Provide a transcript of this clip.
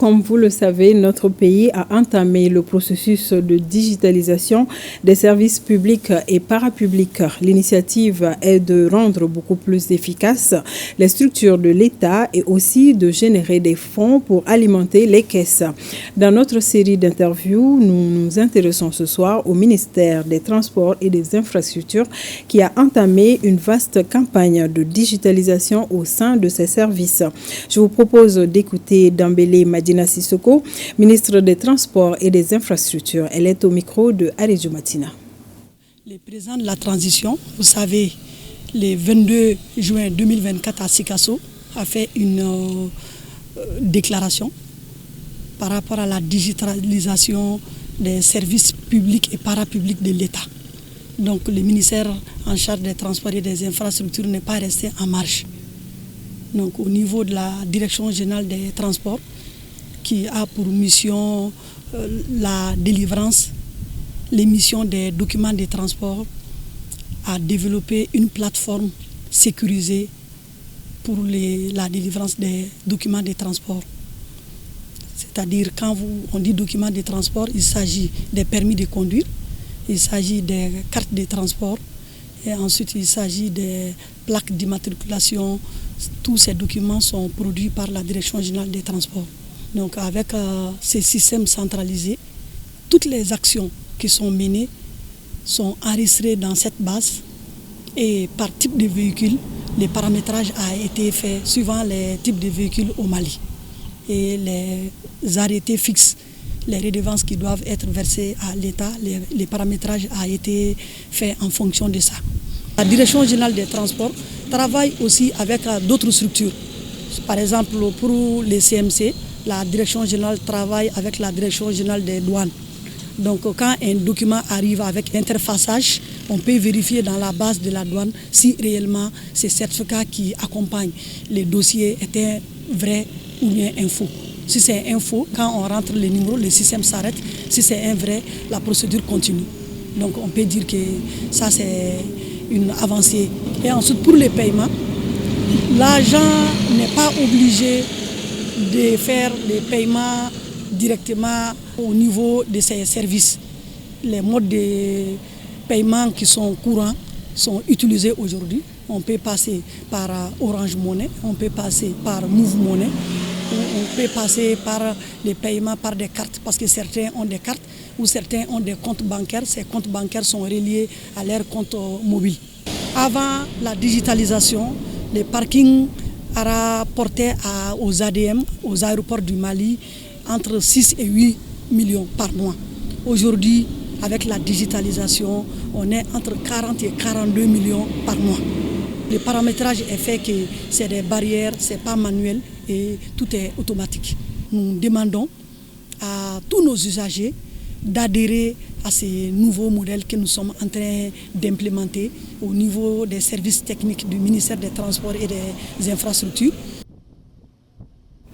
Comme vous le savez, notre pays a entamé le processus de digitalisation des services publics et parapublics. L'initiative est de rendre beaucoup plus efficaces les structures de l'État et aussi de générer des fonds pour alimenter les caisses. Dans notre série d'interviews, nous nous intéressons ce soir au ministère des Transports et des Infrastructures qui a entamé une vaste campagne de digitalisation au sein de ses services. Je vous propose d'écouter Dambélé Madina Sissoko, ministre des Transports et des Infrastructures. Elle est au micro de Aridjo Matina. Le président de la transition, vous savez, le 22 juin 2024 à Sikasso, a fait une déclaration par rapport à la digitalisation des services publics et parapublics de l'État. Donc le ministère en charge des transports et des infrastructures n'est pas resté en marche. Donc au niveau de la direction générale des transports, qui a pour mission la délivrance, l'émission des documents de transport, a développé une plateforme sécurisée pour la délivrance des documents de transport. C'est-à-dire quand on dit documents de transport, il s'agit des permis de conduire, il s'agit des cartes de transport et ensuite il s'agit des plaques d'immatriculation. Tous ces documents sont produits par la Direction générale des transports. Donc avec ces systèmes centralisés, toutes les actions qui sont menées sont enregistrées dans cette base et par type de véhicule, le paramétrage a été fait suivant les types de véhicules au Mali. Et les arrêtés fixes, les redevances qui doivent être versées à l'État, les paramétrages a été fait en fonction de ça. La Direction générale des transports travaille aussi avec d'autres structures. Par exemple, pour les CMC, la Direction générale travaille avec la Direction générale des douanes. Donc quand un document arrive avec interfaçage, on peut vérifier dans la base de la douane si réellement ces certificats qui accompagnent les dossiers étaient vrais ou bien infaux. Si c'est info, quand on rentre les numéros, le système s'arrête. Si c'est un vrai, la procédure continue. Donc on peut dire que ça c'est une avancée. Et ensuite pour les paiements, l'agent n'est pas obligé de faire les paiements directement au niveau de ces services. Les modes de paiement qui sont courants sont utilisés aujourd'hui. On peut passer par Orange Money, on peut passer par Move Money, on peut passer par les paiements par des cartes parce que certains ont des cartes ou certains ont des comptes bancaires. Ces comptes bancaires sont reliés à leurs comptes mobiles. Avant la digitalisation, les parkings rapportaient aux ADM, aux aéroports du Mali, entre 6 et 8 millions par mois. Aujourd'hui, avec la digitalisation, on est entre 40 et 42 millions par mois. Le paramétrage est fait que c'est des barrières, c'est pas manuel et tout est automatique. Nous demandons à tous nos usagers d'adhérer à ces nouveaux modèles que nous sommes en train d'implémenter au niveau des services techniques du ministère des Transports et des Infrastructures.